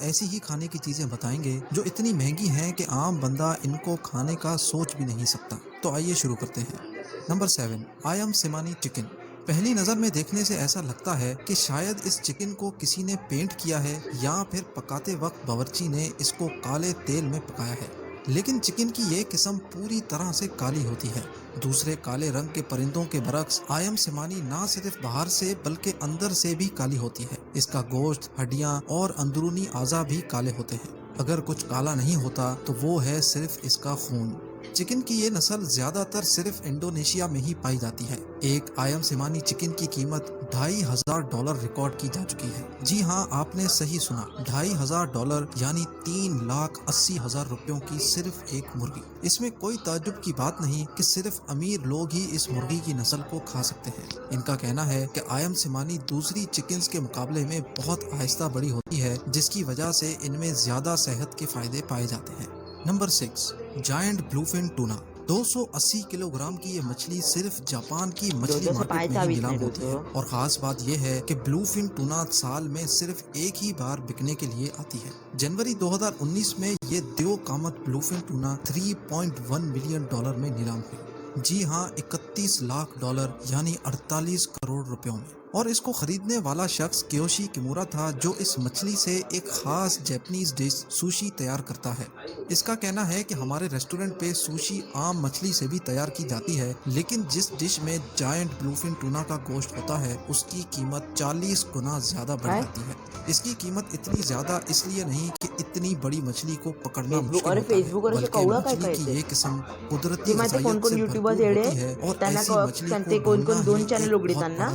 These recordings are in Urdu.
ایسی ہی کھانے کی چیزیں بتائیں گے جو اتنی مہنگی ہیں کہ عام بندہ ان کو کھانے کا سوچ بھی نہیں سکتا۔ تو آئیے شروع کرتے ہیں۔ Number 7، Ayam Cemani chicken. پہلی نظر میں دیکھنے سے ایسا لگتا ہے کہ شاید اس چکن کو کسی نے پینٹ کیا ہے یا پھر پکاتے وقت باورچی نے اس کو کالے تیل میں پکایا ہے، لیکن چکن کی یہ قسم پوری طرح سے کالی ہوتی ہے۔ دوسرے کالے رنگ کے پرندوں کے برعکس آیم سیمانی نہ صرف باہر سے بلکہ اندر سے بھی کالی ہوتی ہے۔ اس کا گوشت، ہڈیاں اور اندرونی اعضاء بھی کالے ہوتے ہیں۔ اگر کچھ کالا نہیں ہوتا تو وہ ہے صرف اس کا خون۔ چکن کی یہ نسل زیادہ تر صرف انڈونیشیا میں ہی پائی جاتی ہے۔ ایک آیم سیمانی چکن کی قیمت $2,500 ریکارڈ کی جا چکی ہے۔ جی ہاں، آپ نے صحیح سنا، $2,500 یعنی 3,80,000 روپیوں کی صرف ایک مرغی۔ اس میں کوئی تعجب کی بات نہیں کہ صرف امیر لوگ ہی اس مرغی کی نسل کو کھا سکتے ہیں۔ ان کا کہنا ہے کہ آیم سیمانی دوسری چکنز کے مقابلے میں بہت آہستہ بڑی ہوتی ہے، جس کی وجہ سے ان میں زیادہ صحت کے فائدے پائے جاتے ہیں۔ نمبر 6، جائنٹ بلو فن ٹونا۔ 280 کلو گرام کی یہ مچھلی صرف جاپان کی مچھلی مارکیٹ میں ہی نیلام ہوتی ہے، اور خاص بات یہ ہے کہ بلو فن ٹونا سال میں صرف ایک ہی بار بکنے کے لیے آتی ہے۔ جنوری 2019 میں یہ دیو کامت بلو فن ٹونا $3.1 ملین میں نیلام ہوئی۔ جی ہاں، $31 لاکھ یعنی 48 کروڑ روپیوں میں۔ اور اس کو خریدنے والا شخص کیوشی کیمورا تھا، جو اس مچھلی سے ایک خاص جیپنیز ڈش سوشی تیار کرتا ہے۔ اس کا کہنا ہے کہ ہمارے ریسٹورنٹ پہ سوشی عام مچھلی سے بھی تیار کی جاتی ہے، لیکن جس ڈش میں جائنٹ بلو فن ٹونا کا گوشت ہوتا ہے اس کی قیمت 40 گنا زیادہ بڑھ جاتی ہے۔ اس کی قیمت اتنی زیادہ اس لیے نہیں کہ اتنی بڑی مچھلی کو پکڑنا مشکل ہوتا ہے، بلکہ مچھلی کی یہ قسم قدرتی غذائیت سے بھرپور ہوتی ہے، اور ایسی مچھلی کو ڈھونڈنا ہی ایک بہت بڑا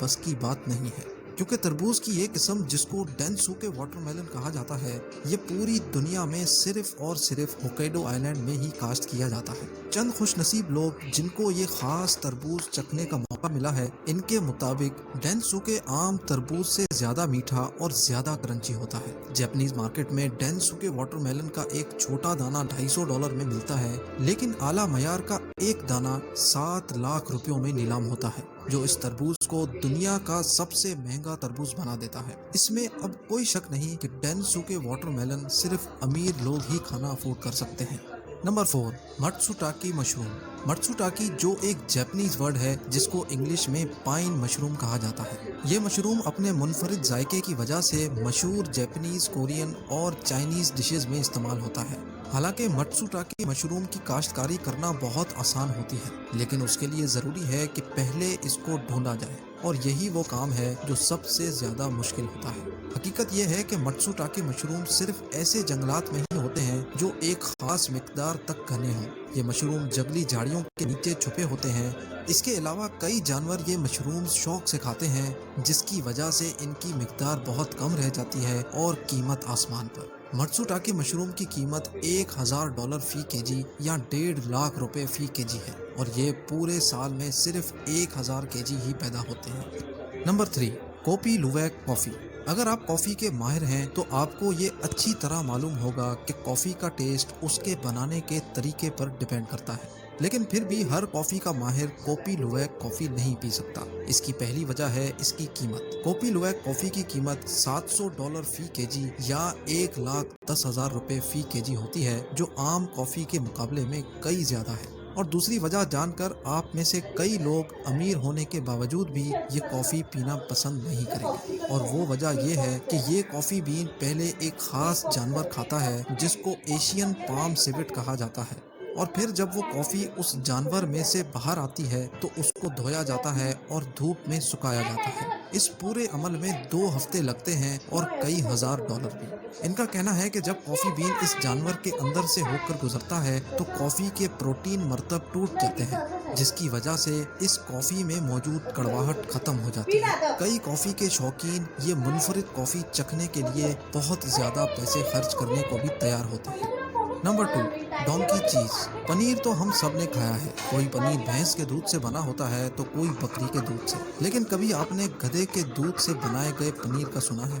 بس کی بات نہیں ہے، کیونکہ تربوز کی یہ قسم جس کو ڈینسوکے واٹر میلن کہا جاتا ہے، یہ پوری دنیا میں صرف اور صرف ہوکائیڈو آئیلینڈ میں ہی کاشت کیا جاتا ہے۔ چند خوش نصیب لوگ جن کو یہ خاص تربوز چکھنے کا موقع ملا ہے، ان کے مطابق ڈینسوکے عام تربوز سے زیادہ میٹھا اور زیادہ کرنچی ہوتا ہے۔ جاپنیز مارکیٹ میں ڈینسوکے واٹر میلن کا ایک چھوٹا دانہ $250 میں ملتا ہے، لیکن اعلیٰ معیار کا ایک دانہ 7 لاکھ روپیوں میں نیلام ہوتا ہے، جو اس تربوز کو دنیا کا سب سے مہنگا تربوز بنا دیتا ہے۔ اس میں اب کوئی شک نہیں کہ ڈینسوکے واٹر میلن صرف امیر لوگ ہی کھانا افورڈ کر سکتے ہیں۔ Number 4، مٹسوٹاکی mushroom. مٹسوٹاکی جو ایک جاپنیز ورڈ ہے جس کو انگلش میں پائن مشروم کہا جاتا ہے۔ یہ مشروم اپنے منفرد ذائقے کی وجہ سے مشہور جاپنیز، کورین اور چائنیز ڈشز میں استعمال ہوتا ہے۔ حالانکہ مٹسوٹاکی مشروم کی کاشتکاری کرنا بہت آسان ہوتی ہے، لیکن اس کے لیے ضروری ہے کہ پہلے اس کو ڈھونڈا جائے، اور یہی وہ کام ہے جو سب سے زیادہ مشکل ہوتا ہے۔ حقیقت یہ ہے کہ مٹسوٹاکی مشروم صرف ایسے جنگلات میں ہی ہوتے ہیں جو ایک خاص مقدار تک گھنے ہوں۔ یہ مشروم جنگلی جھاڑیوں کے نیچے چھپے ہوتے ہیں۔ اس کے علاوہ کئی جانور یہ مشروم شوق سے کھاتے ہیں، جس کی وجہ سے ان کی مقدار بہت کم رہ جاتی ہے اور قیمت آسمان پر۔ مٹسوٹاکی مشروم کی قیمت $1,000 فی کے جی یا 1.5 لاکھ روپے فی کے جی ہے، اور یہ پورے سال میں صرف 1000 کے جی ہی پیدا ہوتے ہیں۔ نمبر 3، کوپی لویک کافی۔ اگر آپ کافی کے ماہر ہیں تو آپ کو یہ اچھی طرح معلوم ہوگا کہ کافی کا ٹیسٹ اس کے بنانے کے طریقے پر ڈیپینڈ کرتا ہے، لیکن پھر بھی ہر کافی کا ماہر کوپی لویک کافی نہیں پی سکتا۔ اس کی پہلی وجہ ہے اس کی قیمت۔ کوپی لویک کافی کی قیمت $700 فی کے جی یا 1,10,000 روپے فی کے جی ہوتی ہے، جو عام کافی کے مقابلے میں کئی زیادہ ہے۔ اور دوسری وجہ جان کر آپ میں سے کئی لوگ امیر ہونے کے باوجود بھی یہ کافی پینا پسند نہیں کریں گے، اور وہ وجہ یہ ہے کہ یہ کافی بین پہلے ایک خاص جانور کھاتا ہے جس کو ایشین پام سیوٹ کہا جاتا ہے، اور پھر جب وہ کافی اس جانور میں سے باہر آتی ہے تو اس کو دھویا جاتا ہے اور دھوپ میں سکھایا جاتا ہے۔ اس پورے عمل میں 2 ہفتے لگتے ہیں اور کئی $1000 بھی۔ ان کا کہنا ہے کہ جب کافی بین اس جانور کے اندر سے ہو کر گزرتا ہے تو کافی کے پروٹین مرتب ٹوٹ جاتے ہیں، جس کی وجہ سے اس کافی میں موجود کڑواہٹ ختم ہو جاتی ہے۔ کئی کافی کے شوقین یہ منفرد کافی چکھنے کے لیے بہت زیادہ پیسے خرچ کرنے کو بھی تیار ہوتے ہیں۔ نمبر 2، ڈونکی چیز۔ پنیر تو ہم سب نے کھایا ہے، کوئی پنیر بھینس کے دودھ سے بنا ہوتا ہے تو کوئی بکری کے دودھ سے، لیکن کبھی آپ نے گدھے کے دودھ سے بنائے گئے پنیر کا سنا ہے؟